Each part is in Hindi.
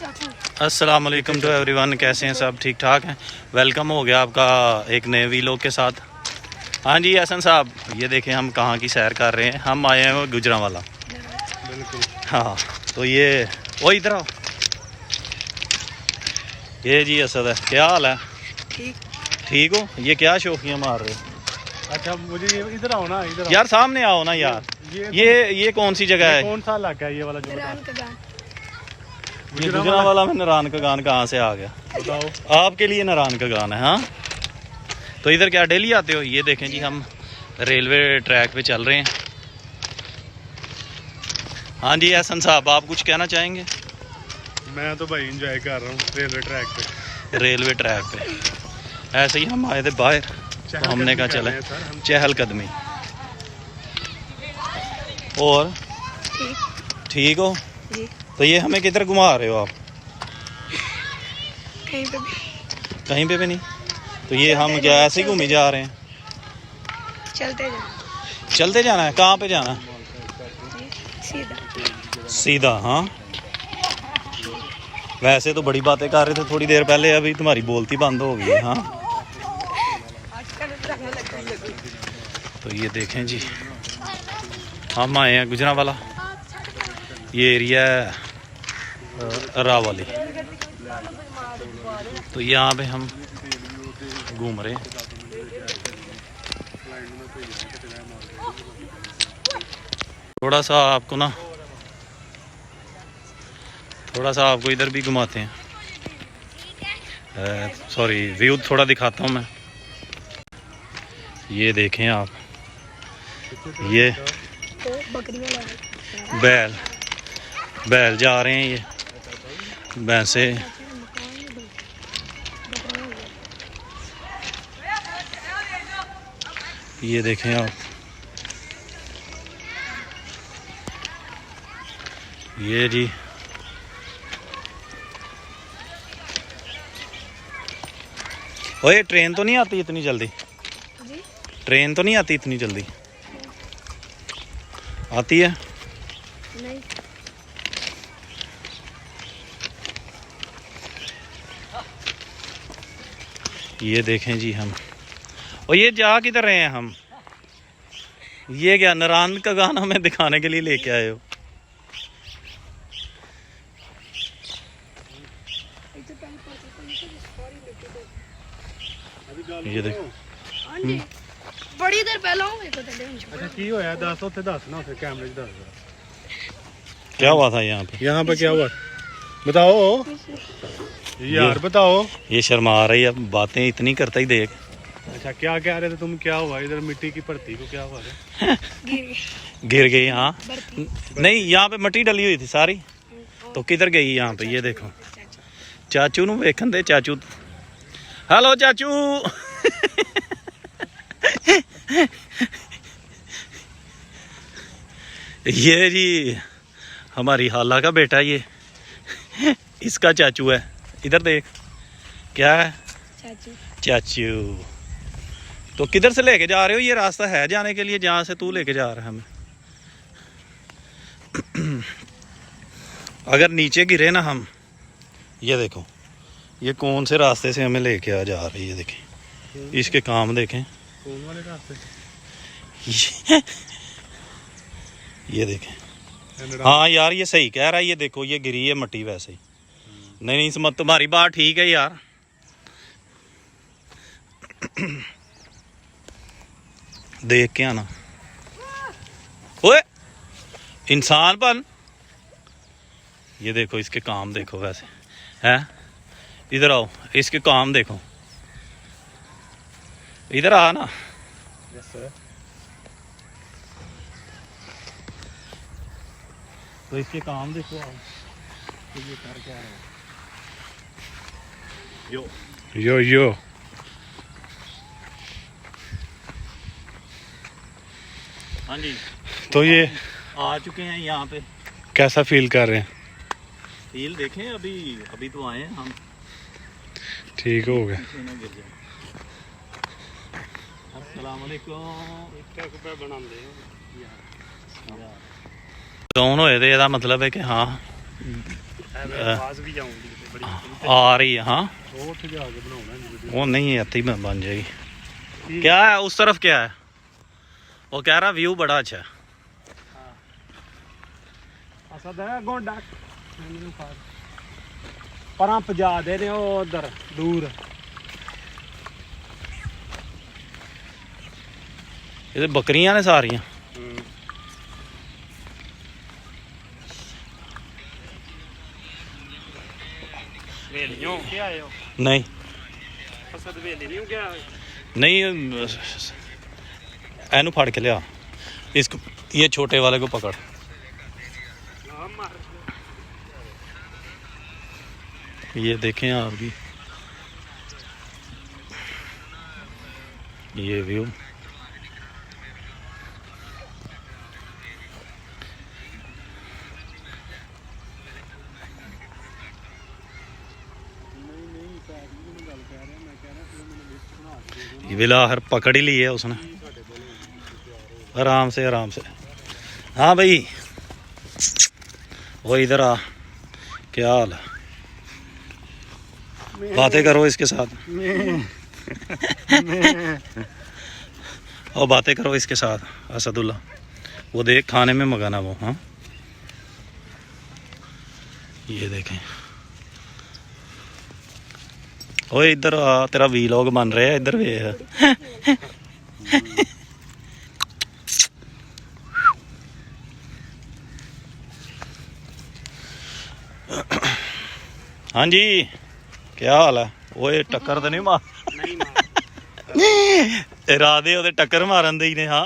अस्सलाम वालेकुम टू एवरीवन। कैसे हैं सब? ठीक ठाक हैं। वेलकम हो गया आपका एक नए वीलॉग के साथ। हाँ जी हसन साहब, ये देखें हम कहाँ की सैर कर रहे हैं। हम आए हैं गुजरांवाला। बिल्कुल। हाँ तो ये वो इधर आओ। ये जी असद है, क्या हाल है? ठीक हो? ये क्या शौकियाँ मार रहे हो? अच्छा मुझे इधर आओ ना, इधर यार सामने आओ ना यार। ये कौन सी जगह है? कौन सा इलाका है ये वाला जो ये गुजरांवाला में नारायण का गान कहाँ से आ गया? बताओ। आपके लिए नारायण का गान है। हाँ तो इधर क्या डेली आते हो? ये देखें जी हम रेलवे ट्रैक पे चल रहे हैं। हाँ जी हसन साहब, आप कुछ कहना चाहेंगे? मैं तो भाई एंजॉय कर रहा हूँ रेलवे ट्रैक पे। रेलवे ट्रैक पे ऐसे ही हम आए थे बाहर, तो हमने कहा चले चहलकदमी। और ठीक हो? तो ये हमें किधर घुमा रहे हो आप? कहीं पे भी नहीं। तो ये हम क्या ऐसे ही घूमे जा रहे हैं? चलते जाना है। कहाँ पे जाना है? सीधा। हाँ वैसे तो बड़ी बातें कर रहे थे थोड़ी देर पहले, अभी तुम्हारी बोलती बंद हो गई है। हाँ तो ये देखें जी हम आए हैं गुजरांवाला। ये एरिया है रावाली। तो यहाँ पे हम घूम रहे हैं। थोड़ा सा आपको इधर भी घुमाते हैं। सॉरी व्यू थोड़ा दिखाता हूँ मैं। ये देखें आप, ये बैल जा रहे हैं। ये भैंसे ये देखें आप, ये जी ओए ट्रेन तो नहीं आती इतनी जल्दी? ट्रेन तो नहीं आती इतनी जल्दी? आती है? नहीं। ये देखें जी हम, और ये जा किधर रहे हैं हम? ये क्या नारायण का गाना हमें दिखाने के लिए लेके आए हो? ये देखो बड़ी देर पहले अच्छा की होया दस उथे दस ना, उथे कैमरे च दस क्या हुआ था यहाँ पे? यहाँ पे क्या हुआ बताओ यार, बताओ। ये शर्मा रही है, बातें इतनी करता ही देख। अच्छा क्या कह रहे थे तुम? क्या हुआ इधर मिट्टी की भर्ती को? क्या हुआ है? गिर गई। हाँ नहीं, यहाँ पे मिट्टी डली हुई थी सारी, तो किधर गई यहाँ पे? ये देखो चाचू नू वेखन दे। चाचू हेलो चाचू। ये जी हमारी हाला का बेटा, ये इसका चाचू है। इधर देख क्या है? चाचू। तो किधर से लेके जा रहे हो? ये रास्ता है जाने के लिए जहाँ से तू लेके जा रहा है हमें? अगर नीचे गिरे ना हम, ये देखो ये कौन से रास्ते से हमें लेके आ जा रही है। देखें इसके काम देखें। कौन वाले रास्ते? ये देखें। हाँ यार ये सही कह रहा है। ये देखो ये गिरी है मट्टी वैसे ही। नहीं समझ, तुम्हारी बात ठीक है यार। देख के आना। ओए इंसान बन। ये देखो इसके काम देखो वैसे हैं। इधर आओ, इसके काम देखो। इधर आ ना। Yes sir. तो इसके काम देखो आओ। तो ये कर क्या रहा है? यो हाँ जी तो ये आ चुके हैं यहाँ पे। कैसा फील कर रहे हैं? फील देखें, अभी तो आए हैं हम। ठीक हो गया। अस्सलाम वालेकुम। डाउन होए तो ਇਹਦਾ मतलब है कि हाँ आवाज भी आਉਂਦੀ ਤੇ ਬੜੀ आ रही है हाँ ਉਹ ਉੱਥੇ ਜਾ ਕੇ ਬਣਾਉਣਾ ਜੀ ਵੀਡੀਓ वो नहीं है इतनी बन जाएगी क्या है उस तरफ क्या है वो कह रहा व्यू बड़ा अच्छा है ਅਸਦ ਹੈ ਗੋਂਡਾ ਮੈਨੂੰ ਖਾਰ ਪਰਾਂ ਪਜਾ ਦੇ ਨੇ ਉਹ ਉਧਰ ਦੂਰ ये बकरियां ने सारियां ਵੇਲੀਓ ਕੀ ਆਏ ਹੋ नहीं ਅਸਦ ਵੇਲੀ ਨਹੀਂ ਗਿਆ नहीं एनू फाड़ के लिया इसको ये छोटे वाले को पकड़ ਨਾ ਮਾਰ ये देखें आप भी ये व्यू ये विला हर पकड़ ही ली है उसने आराम से हाँ भाई वो इधर आ क्या हाल है बातें करो इसके साथ और बातें करो इसके साथ असदुल्ला वो देख खाने में मंगाना वो हाँ ये देखें ओए इधर आ तेरा वीलॉग बन रहा है इधर वे हाँ जी क्या हाल है ओए टक्कर तो नहीं मार ਨਹੀਂ ਮਾਰ इरादे ओदे टक्कर मारन दे ही ने हाँ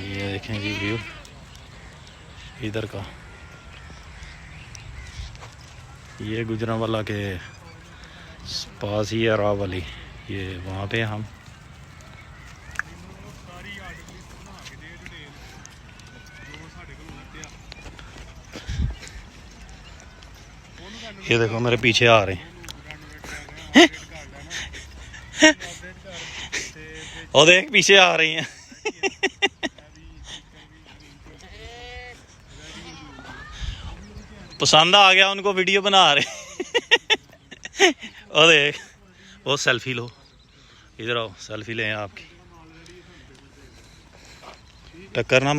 ये देखें जी व्यू इधर का ये गुजरांवाला के पास ही है रावली ये वहाँ पे हम ये देखो मेरे पीछे आ रहे हैं और देख पीछे आ रही हैं पसंद आ गया उनको वीडियो बना रहे और देख वो सेल्फी लो इधर आओ सेल्फी लें आपकी टक्कर ना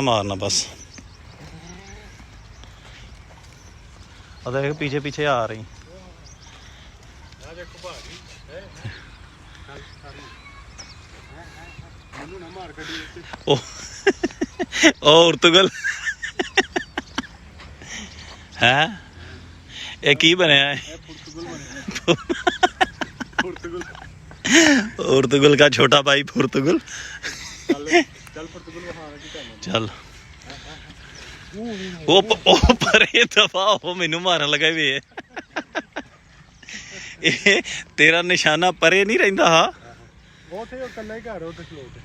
मारना बस और देख पीछे पीछे आ रही ਆ ਦੇਖੋ ਭਾਜੀ ਮੈਨੂੰ ਨਾ ਮਾਰ ਕੱਢੀ ਉੱਤੇ ओ उर्तुगल है ये की बनया है ਇਹ ਪੁਰਤਗਾਲ ਬਣਿਆ ਪੁਰਤਗਾਲ उर्तुगल का छोटा भाई पुर्तगल ਚੱਲ ਪੁਰਤਗਾਲ ਵਹਾਣਾ ਕੀ ਕਰਨਾ चल ओ परे दफा ओ मैनू मारन लगा वे तेरा निशाना परे नहीं रहिंदा हा ਉਹ ਤੇ ਇਕੱਲਾ ਹੀ ਘਰ ਉਹ ਤੇ ਖਲੋ ਤੇ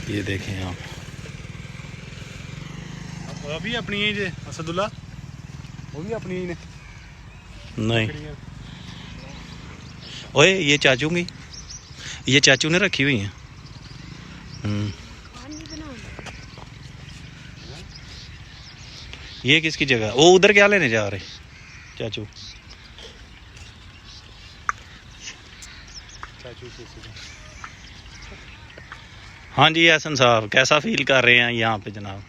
ये देखें आप ਉਹ ਵੀ ਆਪਣੀਆਂ ਹੀ ਜੇ ਅਸਦੁੱਲਾ ਉਹ ਵੀ ਆਪਣੀਆਂ ਹੀ ਨੇ नहीं ओए ये चाचू की ये चाचू ने रखी हुई है ये किसकी जगह वो उधर क्या लेने जा रहे चाचू ਚਾਚੂ ਸੀ हाँ जी एहसन साहब कैसा फील कर रहे हैं यहाँ पे जनाब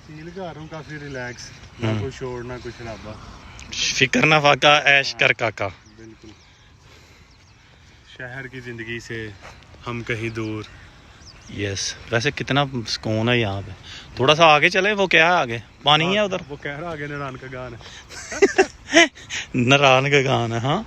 ਫੀਲ ਕਰ ਰਹਾ ਹੂੰ ਕਾਫੀ ਰਿਲੈਕਸ ਨਾ ਕੋਈ ਸ਼ੋਰ ਨਾ ਕੋਈ ਸ਼ਰਾਬਾ फिक्र ना फाका ऐश कर काका बिल्कुल शहर की ज़िंदगी से हम कहीं दूर यस वैसे कितना सुकून है यहाँ पे थोड़ा सा आगे चले वो क्या है आगे पानी है उधर वो कह रहा आगे नारायण का गान है नारायण का गान है हाँ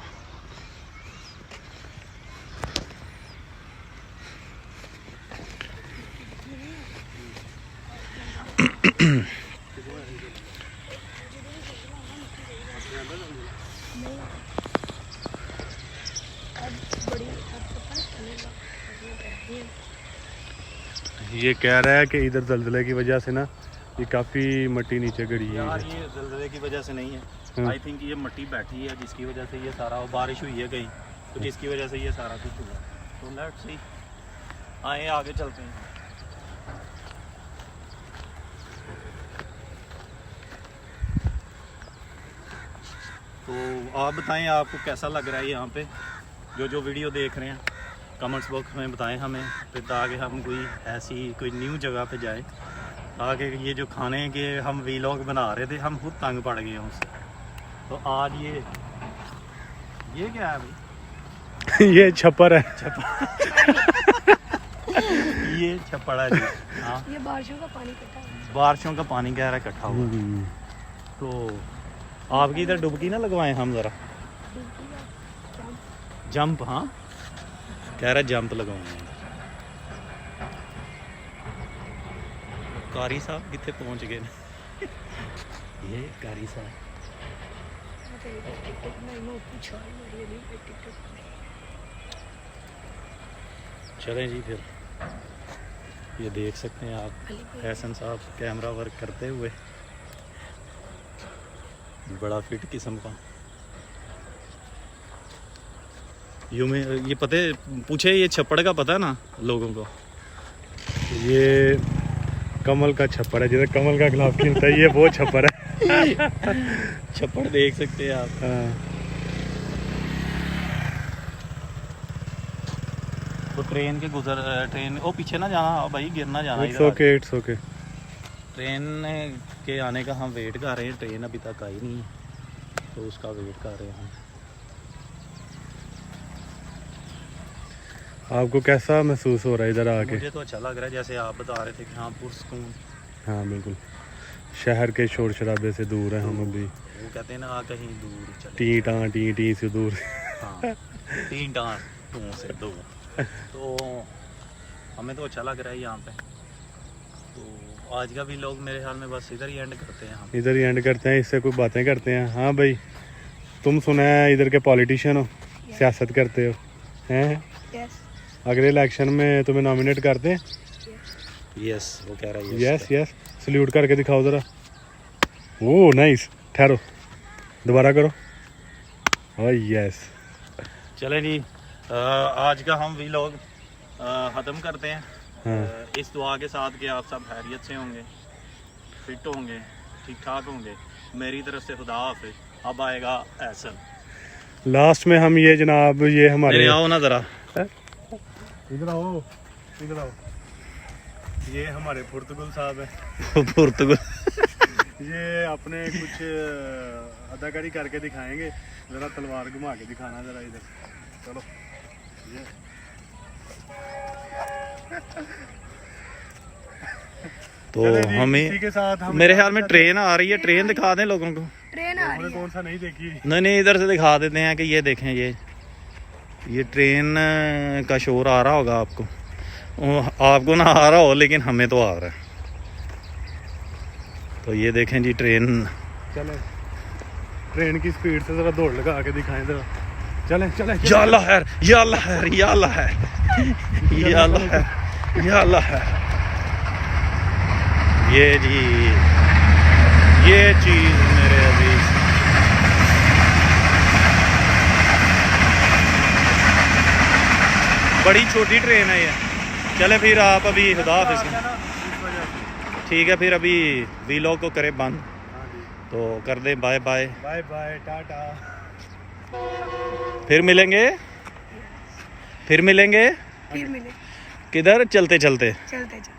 ये कह रहा है कि इधर दलदले की वजह से ना ये काफ़ी मट्टी नीचे गड़ी है। यार ये ज़लज़ले की वजह से नहीं है, आई थिंक ये मट्टी बैठी है जिसकी वजह से ये सारा, बारिश हुई है कहीं तो जिसकी वजह से ये सारा कुछ हुआ। तो लेट्स सी, आए आगे चलते हैं। तो आप बताएं आपको कैसा लग रहा है यहाँ पे, जो वीडियो देख रहे हैं कमेंट्स बॉक्स में बताएं हमें, फिर ताकि हम कोई न्यू जगह पे जाएं, ताकि ये जो खाने के हम वीलॉग बना रहे थे हम खुद तंग पड़ गए हैं उससे। तो आज ये क्या है भाई? ये छप्पर है। ये छप्पड़ है जी। हाँ, ये बारिशों का पानी इकट्ठा है। बारिशों का पानी गहरा इकट्ठा हुआ। तो आपकी इधर डुबकी ना लगवाएं हम ज़रा, जंप। हाँ कह रहा जंप लगवाएं। कारी साहब कितने पहुंच गए ये कारी साहब। चलें जी फिर, ये देख सकते हैं आप एहसन साहब कैमरा वर्क करते हुए, बड़ा फिट किस्म का। यूं में ये पता है, पूछे ये छप्पड़ का पता है ना लोगों को? ये कमल का छप्पर है, जिधर कमल का गुलाब खिलता है, ये वो छप्पर है। छप्पड़ देख सकते हैं आप। हाँ। तो ट्रेन के ट्रेन ओ पीछे ना जाना भाई, गिरना जाना। It's okay, it's okay। Train के आने का हम वेट कर रहे हैं, ट्रेन अभी तक आई नहीं है तो उसका वेट कर रहे हैं हम। आपको कैसा महसूस हो रहा है इधर आके? मुझे तो अच्छा लग रहा है, जैसे आप बता रहे थे कि हाँ पुरस्कून। हाँ बिल्कुल, शहर के शोर शराबे से दूर है हम अभी। वो कहते हैं ना कहीं दूर चले, टी टी से दूर। हाँ तीन टाँटों से दूर। तो हमें तो अच्छा लग रहा है यहाँ पे। तो आज का भी लोग मेरे ख्याल में बस इधर ही एंड करते हैं हम। इधर ही एंड करते हैं, इससे कोई बातें करते हैं। हाँ भाई, तुम सुना है इधर के पॉलिटिशियन हो, सियासत करते हो हैं? यस अगले इलेक्शन में तुम्हें नॉमिनेट करते हैं? यस वो कह रहा है यस यस। सल्यूट करके दिखाओ ज़रा। ओह नाइस, ठहरो दोबारा करो। Oh yes. चलें जी, आज का हम व्लॉग ख़त्म करते हैं। हाँ। इस दुआ के साथ कि आप सब खैरियत से होंगे, फिट होंगे, ठीक ठाक होंगे। मेरी तरफ से खुदा हाफिज़। अब आएगा एहसन। लास्ट में हम ये जनाब, ये हमारे, आओ ना ज़रा, इधर आओ, इधर आओ। ये हमारे पुर्तगुल साहब है। पुर्तगुल। ये अपने कुछ अदाकारी करके दिखाएंगे। ज़रा तलवार घुमा के दिखाना ज़रा इधर। चलो ये तो चलें जी, हमें इसी के साथ हम मेरे ख्याल में ट्रेन आ रही है, ट्रेन दिखा दें लोगों को। ट्रेन आ हमने रही है। कौन सा नहीं देखी। नहीं इधर से दिखा देते हैं कि ये देखें, ये ट्रेन का शोर आ रहा होगा आपको, आपको ना आ रहा हो लेकिन हमें तो आ रहा है। तो ये देखें जी ट्रेन। चलें, ट्रेन की स्पीड से ज़रा दौड़ लगा के दिखाएं ज़रा। चलें चलें या अल्लाह है, या अल्लाह है, या अल्लाह है, या अल्लाह है, या अल्लाह है। ये जी ये चीज़ मेरे अजीज, बड़ी छोटी ट्रेन है ये। चले फिर आप अभी खुदा हाफिज़। ठीक है फिर अभी व्लॉग को करें बंद, तो कर दें bye bye. Bye bye tata. फिर मिलेंगे, फिर मिले किधर? चलते चलते। चलते चलते।